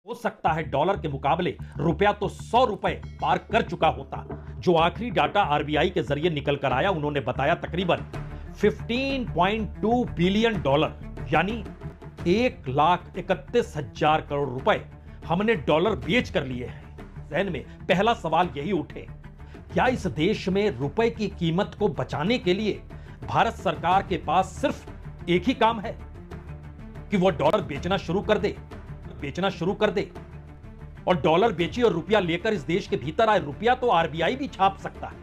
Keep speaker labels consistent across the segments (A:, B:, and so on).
A: हो सकता है डॉलर के मुकाबले रुपया तो 100 रुपए पार कर चुका होता। जो आखिरी डाटा आरबीआई के जरिए निकल कर आया, उन्होंने बताया तकरीबन 15.2 बिलियन डॉलर यानी 1,31,000 करोड़ रुपए हमने डॉलर बेच कर लिए हैं। जहन में पहला सवाल यही उठे, क्या इस देश में रुपए की कीमत को बचाने के लिए भारत सरकार के पास सिर्फ एक ही काम है कि वो डॉलर बेचना शुरू कर दे और डॉलर बेची और रुपया लेकर इस देश के भीतर आए। रुपया तो आरबीआई भी छाप सकता है,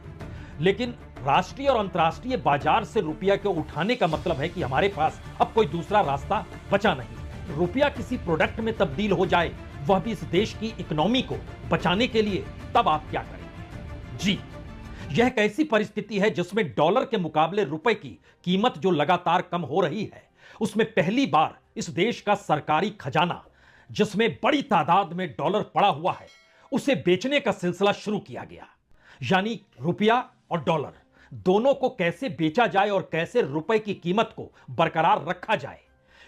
A: लेकिन राष्ट्रीय और अंतर्राष्ट्रीय बाजार से रुपया को उठाने का मतलब है कि हमारे पास अब कोई दूसरा रास्ता बचा नहीं। रुपया किसी प्रोडक्ट में तब्दील हो जाए, वह भी इस देश की इकोनॉमी को बचाने के लिए, तब आप क्या करेंगे? जी, यह एक ऐसी परिस्थिति है जिसमें डॉलर के मुकाबले रुपए की कीमत जो लगातार कम हो रही है, उसमें पहली बार इस देश का सरकारी खजाना, जिसमें बड़ी तादाद में डॉलर पड़ा हुआ है, उसे बेचने का सिलसिला शुरू किया गया। यानी रुपया और डॉलर दोनों को कैसे बेचा जाए और कैसे रुपए की कीमत को बरकरार रखा जाए,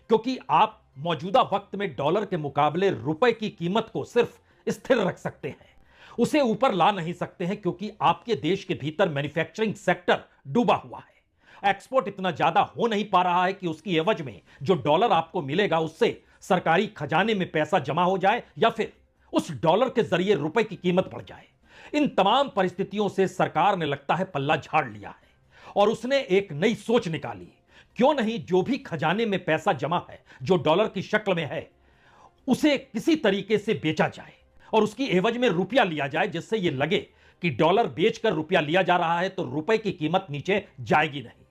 A: क्योंकि आप मौजूदा वक्त में डॉलर के मुकाबले रुपए की कीमत को सिर्फ स्थिर रख सकते हैं, उसे ऊपर ला नहीं सकते हैं, क्योंकि आपके देश के भीतर मैन्युफैक्चरिंग सेक्टर डूबा हुआ है। एक्सपोर्ट इतना ज्यादा हो नहीं पा रहा है कि उसकी एवज में जो डॉलर आपको मिलेगा उससे सरकारी खजाने में पैसा जमा हो जाए या फिर उस डॉलर के जरिए रुपए की कीमत बढ़ जाए। इन तमाम परिस्थितियों से सरकार ने लगता है पल्ला झाड़ लिया है और उसने एक नई सोच निकाली। क्यों नहीं जो भी खजाने में पैसा जमा है, जो डॉलर की शक्ल में है, उसे किसी तरीके से बेचा जाए और उसकी एवज में रुपया लिया जाए, जिससे यह लगे कि डॉलर बेचकर रुपया लिया जा रहा है तो रुपए की कीमत नीचे जाएगी नहीं।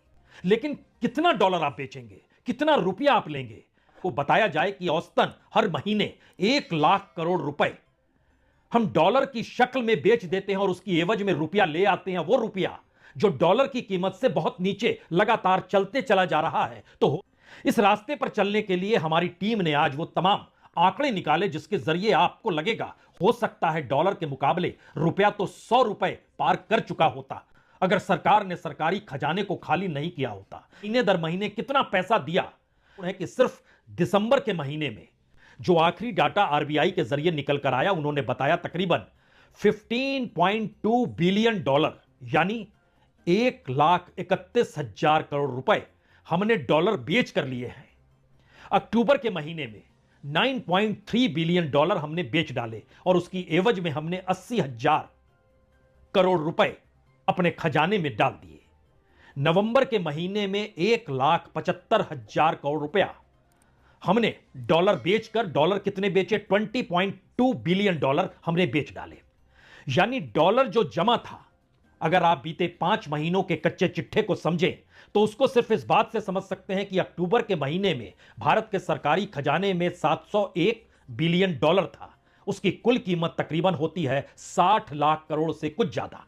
A: लेकिन कितना डॉलर आप बेचेंगे, कितना रुपया आप लेंगे, वो बताया जाए कि औसतन हर महीने 1 लाख करोड़ रुपए हम डॉलर की शक्ल में बेच देते हैं और उसकी एवज में रुपया ले आते हैं। वो रुपया जो डॉलर की कीमत से बहुत नीचे लगातार चलते चला जा रहा है। तो इस रास्ते पर चलने के लिए हमारी टीम ने आज वो तमाम आंकड़े निकाले जिसके जरिए आपको लगेगा हो सकता है डॉलर के मुकाबले रुपया तो 100 रुपए पार कर चुका होता अगर सरकार ने सरकारी खजाने को खाली नहीं किया होता। महीने दर महीने कितना पैसा दिया है कि सिर्फ दिसंबर के महीने में जो आखिरी डाटा आरबीआई के जरिए निकल कर आया, उन्होंने बताया तकरीबन 15.2 बिलियन डॉलर यानी 1,31,000 करोड़ रुपए हमने डॉलर बेच कर लिए हैं। अक्टूबर के महीने में 9.3 बिलियन डॉलर हमने बेच डाले और उसकी एवज में हमने 80,000 करोड़ रुपए अपने खजाने में डाल दिए। नवंबर के महीने में 1,75,000 करोड़ रुपया हमने डॉलर बेचकर, डॉलर कितने बेचे, 20.2 बिलियन डॉलर हमने बेच डाले। यानी डॉलर जो जमा था, अगर आप बीते 5 महीनों के कच्चे चिट्ठे को समझें तो उसको सिर्फ इस बात से समझ सकते हैं कि अक्टूबर के महीने में भारत के सरकारी खजाने में 701 बिलियन डॉलर था। उसकी कुल कीमत तकरीबन होती है 60 लाख करोड़ से कुछ ज्यादा।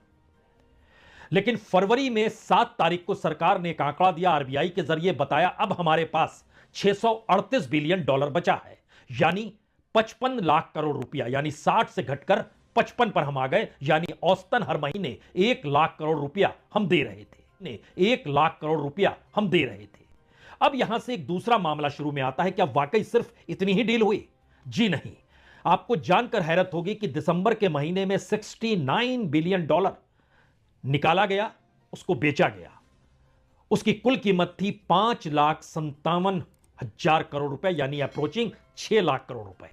A: लेकिन फरवरी में 7 तारीख को सरकार ने एक आंकड़ा दिया, आरबीआई के जरिए बताया अब हमारे पास 638 बिलियन डॉलर बचा है, यानी 55 लाख करोड़ रुपया, यानी 60 से घटकर 55 पर हम आ गए। यानी औसतन हर महीने 1 लाख करोड़ रुपया हम दे रहे थे, 1 लाख करोड़ रुपया हम दे रहे थे। अब यहां से एक दूसरा मामला शुरू में आता है, क्या वाकई सिर्फ इतनी ही डील हुई? जी नहीं, आपको जानकर हैरत होगी कि दिसंबर के महीने में 69 बिलियन डॉलर निकाला गया, उसको बेचा गया। उसकी कुल कीमत थी 5,57,000 करोड़ रुपए, यानी अप्रोचिंग 6 लाख करोड़ रुपए।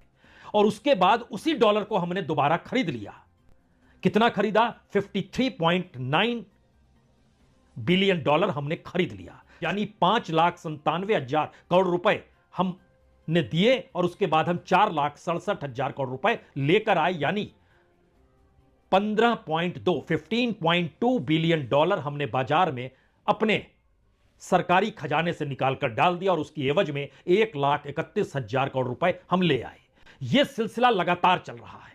A: और उसके बाद उसी डॉलर को हमने दोबारा खरीद लिया। कितना खरीदा? 53.9 बिलियन डॉलर हमने खरीद लिया, यानी 5,97,000 करोड़ रुपए हमने दिए और उसके बाद हम 4,67,000 करोड़ रुपए लेकर आए, यानी 15.2 बिलियन डॉलर हमने बाजार में अपने सरकारी खजाने से निकालकर डाल दिया और उसकी एवज में 1,31,000 करोड़ रुपए हम ले आए। यह सिलसिला लगातार चल रहा है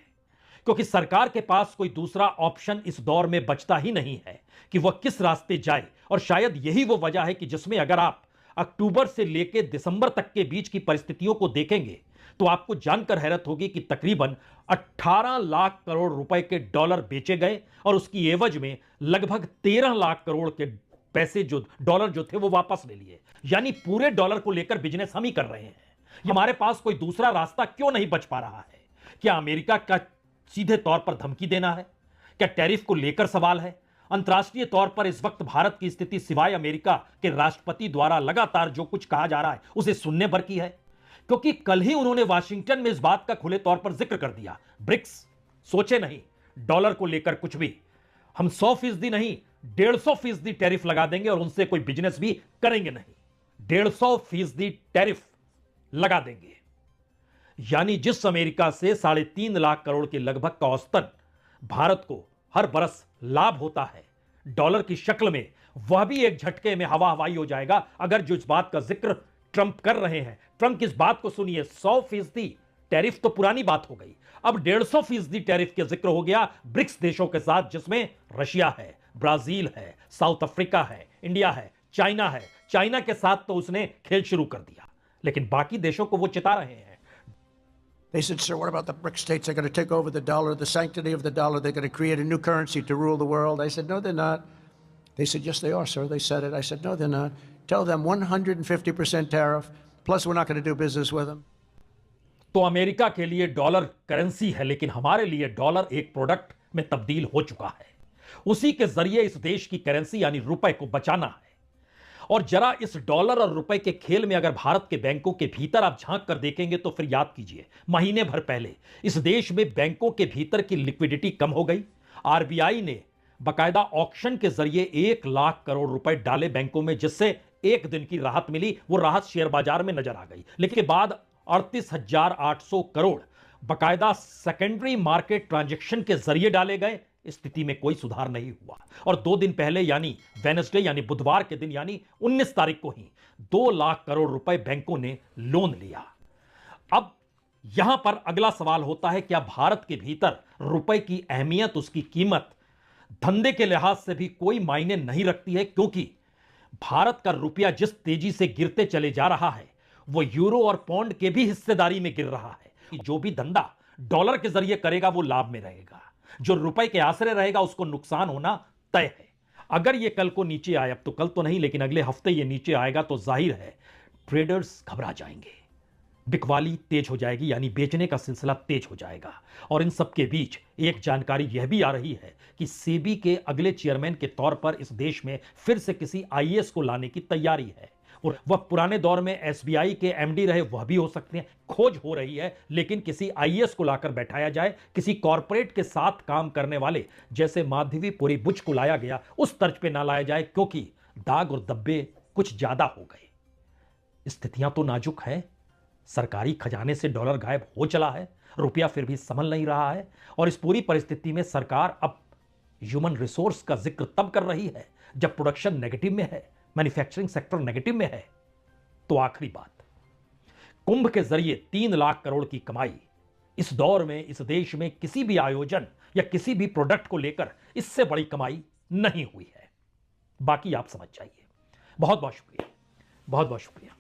A: क्योंकि सरकार के पास कोई दूसरा ऑप्शन इस दौर में बचता ही नहीं है कि वह किस रास्ते जाए। और शायद यही वो वजह है कि जिसमें अगर आप अक्टूबर से लेकर दिसंबर तक के बीच की परिस्थितियों को देखेंगे तो आपको जानकर हैरत होगी कि तकरीबन 18 लाख करोड़ रुपए के डॉलर बेचे गए और उसकी एवज में लगभग 13 लाख करोड़ के पैसे जो डॉलर जो थे वो वापस ले लिए। यानी पूरे डॉलर को लेकर बिजनेस हम ही कर रहे हैं। हमारे पास कोई दूसरा रास्ता क्यों नहीं बच पा रहा है? क्या अमेरिका का सीधे तौर पर धमकी देना है? क्या टैरिफ को लेकर सवाल है? अंतर्राष्ट्रीय तौर पर इस वक्त भारत की स्थिति सिवाय अमेरिका के राष्ट्रपति द्वारा लगातार जो कुछ कहा जा रहा है उसे सुनने भर की है। क्योंकि कल ही उन्होंने वाशिंगटन में इस बात का खुले तौर पर जिक्र कर दिया, ब्रिक्स, सोचे नहीं डॉलर को लेकर कुछ भी, हम 100% नहीं 150% टैरिफ लगा देंगे और उनसे कोई बिजनेस भी करेंगे नहीं। 150% टैरिफ लगा देंगे। यानी जिस अमेरिका से 3.5 लाख करोड़ के लगभग का औसतन भारत को हर बरस लाभ होता है डॉलर की शक्ल में, वह भी एक झटके में हवा हवाई हो जाएगा अगर जो इस बात का जिक्र ट्रंप कर रहे हैं। ट्रंप की इस बात को सुनिए, 100% टैरिफ तो पुरानी बात हो गई, अब 150% टैरिफ के जिक्र हो गया ब्रिक्स देशों के साथ, जिसमें रशिया है, ब्राजील है, साउथ अफ्रीका है, इंडिया है, चाइना है। चाइना के साथ तो उसने खेल शुरू कर दिया, लेकिन बाकी देशों को वो चिता रहे हैं।
B: They said, sir, what about the BRICS states? They're going to take over the dollar, the sanctity of the dollar. They're going to create a new currency to rule the world. I said, no, they're not. They said, yes, they are, sir. They said it. I said, no, they're not. Tell them 150% tariff, plus we're not going to do business with them.
A: तो America के लिए dollar currency है, लेकिन हमारे लिए dollar एक product में तब्दील हो चुका है। उसी के जरिए इस देश की करेंसी यानी रुपए को बचाना है। और जरा इस डॉलर और रुपए के खेल में अगर भारत के बैंकों के भीतर आप झांक कर देखेंगे तो फिर याद कीजिए, महीने भर पहले इस देश में बैंकों के भीतर की लिक्विडिटी कम हो गई। आरबीआई ने बाकायदा ऑक्शन के जरिए 1 लाख करोड़ रुपए डाले बैंकों में, जिससे एक दिन की राहत मिली। वो राहत शेयर बाजार में नजर आ गई, लेकिन बाद 38,800 करोड़ बाकायदा सेकेंडरी मार्केट ट्रांजैक्शन के जरिए डाले गए। स्थिति में कोई सुधार नहीं हुआ और 2 दिन पहले यानी वेडनेसडे यानी बुधवार के दिन यानी 19 तारीख को ही 2 लाख करोड़ रुपए बैंकों ने लोन लिया। अब यहां पर अगला सवाल होता है, क्या भारत के भीतर रुपए की अहमियत, उसकी कीमत धंधे के लिहाज से भी कोई मायने नहीं रखती है? क्योंकि भारत का रुपया जिस तेजी से गिरते चले जा रहा है वो यूरो और पौंड के भी हिस्सेदारी में गिर रहा है। जो भी धंधा डॉलर के जरिए करेगा वो लाभ में रहेगा, जो रुपए के आश्रय रहेगा उसको नुकसान होना तय है। अगर ये कल को नीचे आए, अब तो कल तो नहीं लेकिन अगले हफ्ते ये नीचे आएगा, तो जाहिर है ट्रेडर्स घबरा जाएंगे, बिकवाली तेज हो जाएगी, यानी बेचने का सिलसिला तेज हो जाएगा। और इन सब के बीच एक जानकारी यह भी आ रही है कि सेबी के अगले चेयरमैन के तौर पर इस देश में फिर से किसी आईएएस को लाने की तैयारी है। और वह पुराने दौर में एसबीआई के एमडी रहे, वह भी हो सकते हैं। खोज हो रही है, लेकिन किसी आईएएस को लाकर बैठाया जाए, किसी कॉरपोरेट के साथ काम करने वाले जैसे माधवीपुरी बुच को लाया गया उस तर्ज पे ना लाया जाए, क्योंकि दाग और धब्बे कुछ ज्यादा हो गए। स्थितियां तो नाजुक है, सरकारी खजाने से डॉलर गायब हो चला है, रुपया फिर भी संभल नहीं रहा है। और इस पूरी परिस्थिति में सरकार अब ह्यूमन रिसोर्स का जिक्र तब कर रही है जब प्रोडक्शन नेगेटिव में है, मैन्युफैक्चरिंग सेक्टर नेगेटिव में है। तो आखिरी बात, कुंभ के जरिए 3 लाख करोड़ की कमाई इस दौर में इस देश में किसी भी आयोजन या किसी भी प्रोडक्ट को लेकर इससे बड़ी कमाई नहीं हुई है। बाकी आप समझ जाइए। बहुत बहुत शुक्रिया, बहुत बहुत शुक्रिया।